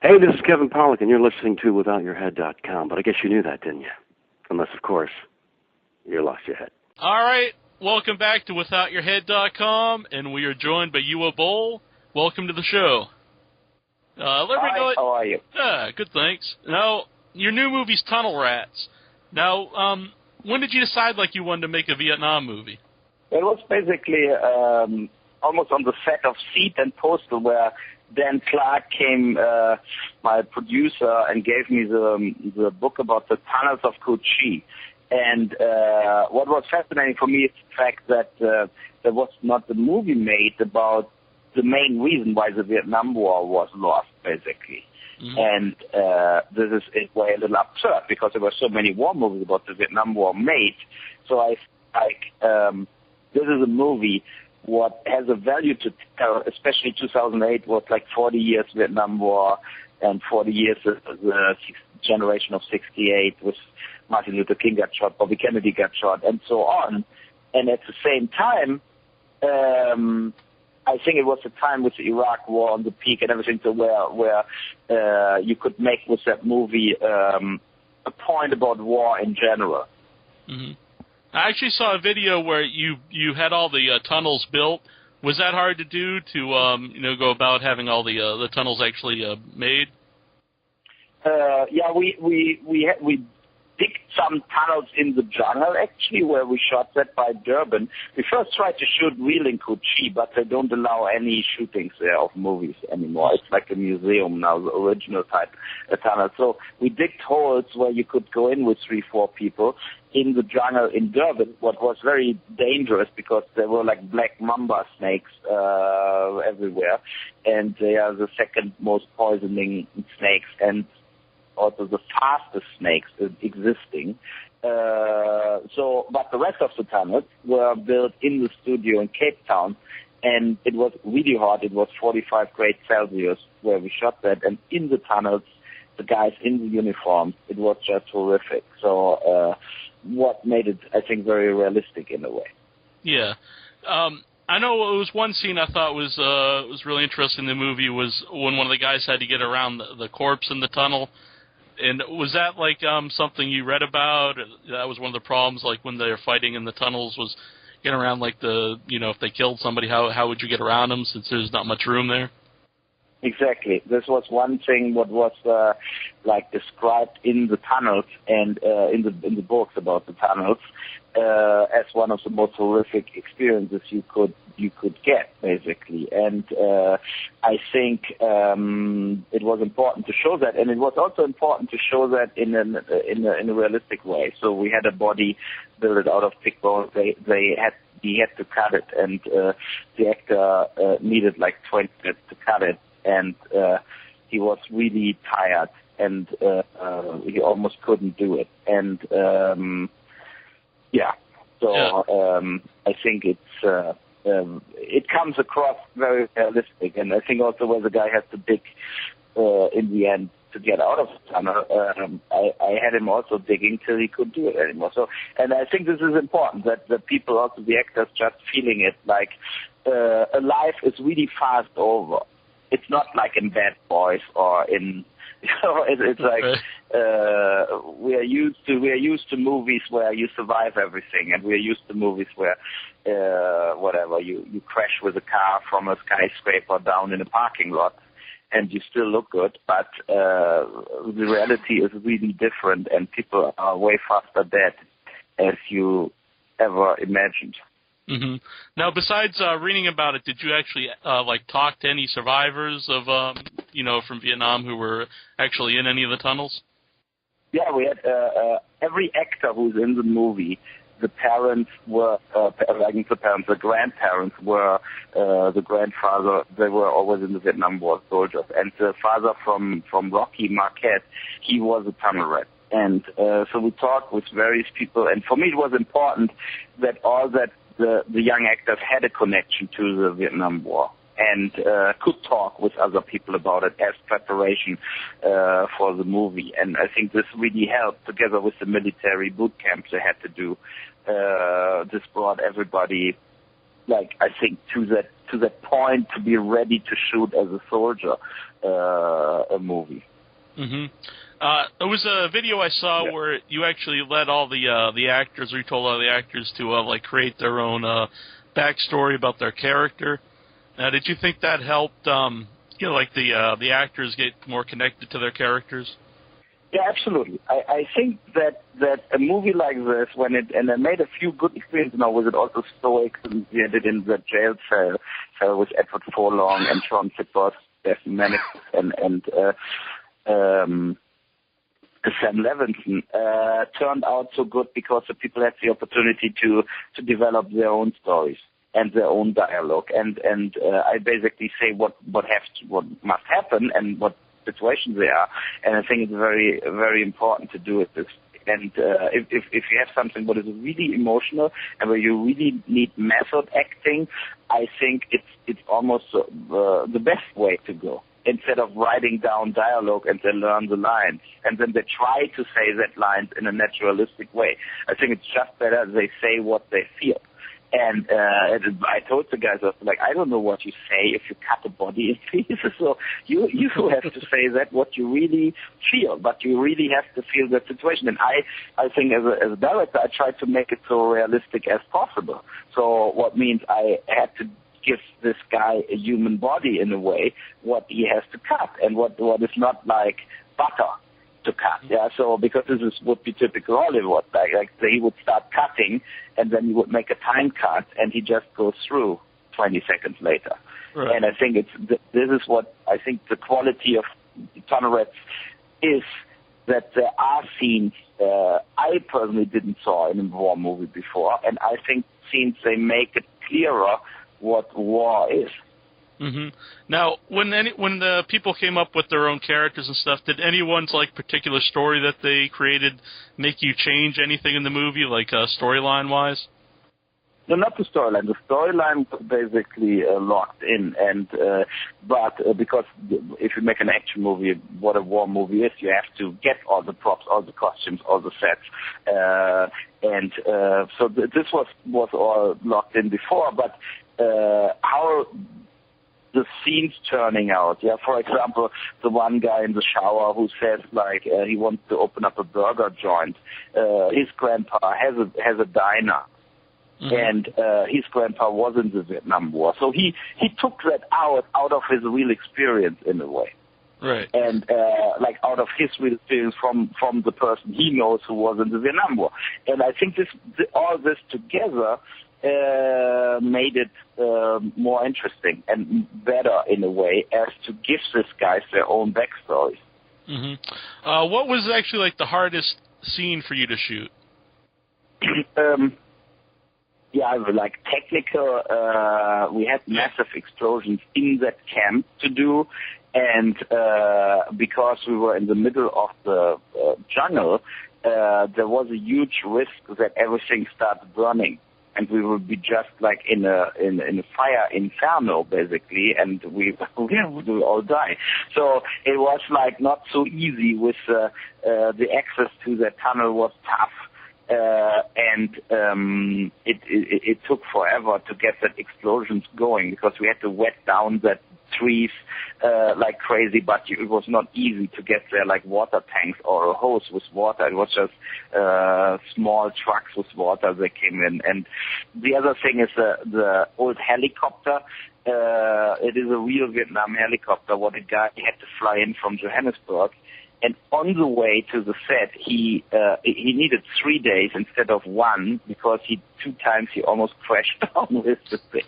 Hey, this is Kevin Pollak, and you're listening to WithoutYourHead.com. But I guess you knew that, didn't you? Unless, of course, you lost your head. All right. Welcome back to WithoutYourHead.com, and we are joined by Uwe Boll. Welcome to the show. Hi, how are you? Good, thanks. Now, your new movie's Tunnel Rats. Now, when did you decide you wanted to make a Vietnam movie? It was basically almost on the set of Seat and Postal, where Dan Clark came, my producer, and gave me the book about the tunnels of Cu Chi. And what was fascinating for me is the fact that there was not a movie made about the main reason why the Vietnam War was lost, basically. Mm-hmm. And this is in a way a little absurd, because there were so many war movies about the Vietnam War made. So I this is a movie what has a value to tell, especially 2008 was 40 years Vietnam War and 40 years the generation of 68 with Martin Luther King got shot, Bobby Kennedy got shot, and so on. And at the same time, I think it was a time with the Iraq War on the peak and everything, so where you could make with that movie a point about war in general. Mm-hmm. I actually saw a video where you had all the tunnels built. Was that hard to do to go about having all the tunnels actually made? Yeah, we digged some tunnels in the jungle, actually, where we shot that by Durban. We first tried to shoot real in Cu Chi, but they don't allow any shootings there of movies anymore. It's like a museum now, the original type tunnel. So we digged holes where you could go in with 3-4 people in the jungle in Durban, what was very dangerous because there were black mamba snakes everywhere, and they are the second most poisoning snakes and also the fastest snakes existing. But the rest of the tunnels were built in the studio in Cape Town, and it was really hot. It was 45 degrees Celsius where we shot that, and in the tunnels, the guys in the uniforms, it was just horrific. So what made it, I think, very realistic in a way. Yeah. I know it was one scene I thought was really interesting in the movie was when one of the guys had to get around the corpse in the tunnel. And was that something you read about? That was one of the problems, when they were fighting in the tunnels, was getting around if they killed somebody, how would you get around them since there's not much room there? Exactly. This was one thing what was described in the tunnels and in the books about the tunnels as one of the most horrific experiences you could get, basically. And I think it was important to show that, and it was also important to show that in a realistic way. So we had a body built out of thick bones. He had to cut it, and the actor needed 20 minutes to cut it. And he was really tired, and he almost couldn't do it. And I think it comes across very realistic. And I think also where the guy has to dig in the end to get out of the tunnel, I had him also digging till he couldn't do it anymore. So, and I think this is important that the people, also the actors, just feeling it a life is really fast over. It's not like in Bad Boys or in, it's we are used to movies where you survive everything, and we are used to movies where you crash with a car from a skyscraper down in a parking lot, and you still look good. But the reality is really different, and people are way faster dead as you ever imagined. Mm-hmm. Now, besides reading about it, did you actually talk to any survivors of from Vietnam who were actually in any of the tunnels? Yeah, we had every actor who's in the movie. The parents were the grandparents were the grandfather. They were always in the Vietnam War soldiers, and the father from Rocky Marquette, he was a tunnel rat. And so we talked with various people, and for me it was important that the young actors had a connection to the Vietnam War and could talk with other people about it as preparation for the movie. And I think this really helped, together with the military boot camps they had to do. This brought everybody like I think to that point to be ready to shoot as a soldier a movie. Mm-hmm. There was a video I saw where you actually let all the actors, or you told all the actors to like create their own backstory about their character. Now, did you think that helped, like the actors get more connected to their characters? Yeah, absolutely. I think that a movie like this, and I made a few good experiences now with it, also Stoics, and we did in the jail cell with Edward Furlong and Sean Fitzgerald, Steph Mannix, and Sam Levinson, turned out so good because the people had the opportunity to develop their own stories and their own dialogue, and I basically say what must happen and what situations they are, and I think it's very, very important to do it this. And if you have something that is really emotional and where you really need method acting, I think it's almost the best way to go. Instead of writing down dialogue and then learn the lines, and then they try to say that lines in a naturalistic way. I think it's just better they say what they feel. And I told the guys, like, I don't know what you say if you cut a body in pieces. So you have to say that what you really feel, but you really have to feel that situation. And I think as a director, I tried to make it so realistic as possible. So what means I had to give this guy a human body in a way, what he has to cut, and what is not like butter to cut. Yeah, so because would be typical Hollywood, like he would start cutting and then he would make a time cut and he just goes through 20 seconds later. Right. And I think this is what I think the quality of Tunnel Rats is, that there are scenes I personally didn't saw in a war movie before, and I think scenes they make it clearer what war is. Mm-hmm. Now, when the people came up with their own characters and stuff, did anyone's like particular story that they created make you change anything in the movie, like storyline wise? No, not the storyline. The storyline was basically locked in, and but because if you make an action movie, what a war movie is, you have to get all the props, all the costumes, all the sets, and so this was all locked in before. But how the scenes turning out, yeah. For example, the one guy in the shower who says like he wants to open up a burger joint. His grandpa has a diner. Mm-hmm. And his grandpa was in the Vietnam War, so he took that out of his real experience in a way, right? And like out of his real experience from the person he knows who was in the Vietnam War, and I think all this together made it more interesting and better in a way, as to give these guys their own backstories. Mm-hmm. What was actually like the hardest scene for you to shoot? Yeah, like technical, we had massive explosions in that camp to do, and because we were in the middle of the jungle, there was a huge risk that everything started burning, and we would be just like in a fire inferno basically, and we would all die. So it was like not so easy with the access to the tunnel was tough. And it took forever to get that explosions going, because we had to wet down that trees like crazy, but it was not easy to get there like water tanks or a hose with water. It was just small trucks with water that came in. And the other thing is the old helicopter. It is a real Vietnam helicopter, what a guy had to fly in from Johannesburg. And on the way to the set, he needed 3 days instead of 1, because 2 times he almost crashed down with the thing.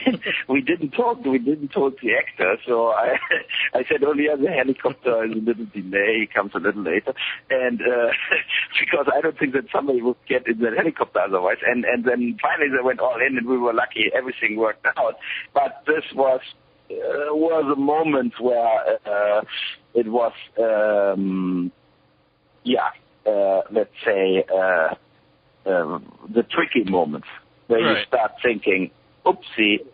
And we didn't told the actor, so I said, oh yeah, the helicopter is a little delay, he comes a little later, and because I don't think that somebody would get in that helicopter otherwise. And then finally they went all in, and we were lucky, everything worked out. But this was a moment where it was, let's say, the tricky moments where you start thinking, oopsie,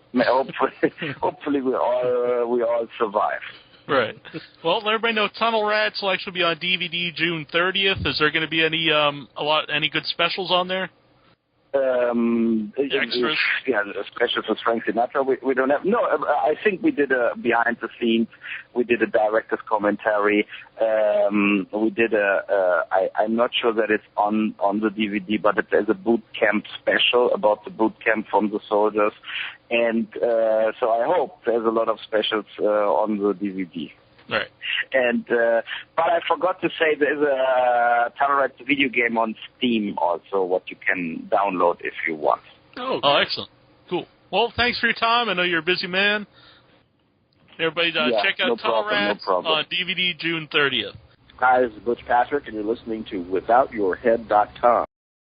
hopefully we all survive. Right. Well, let everybody know Tunnel Rats will actually be on DVD June 30th. Is there going to be any good specials on there? Extras? Yeah, specials with Frank Sinatra. We don't have. No, I think we did a behind the scenes. We did a director's commentary. We did I'm not sure that it's on the DVD, but there's a boot camp special about the boot camp from the soldiers, and so I hope there's a lot of specials on the DVD. Right. And but I forgot to say there's a Tunnel Ride video game on Steam also, what you can download if you want. Oh, excellent. Cool. Well, thanks for your time. I know you're a busy man. Everybody, check out Tunnel Rats on DVD June 30th. Hi, this is Butch Patrick, and you're listening to WithoutYourHead.com.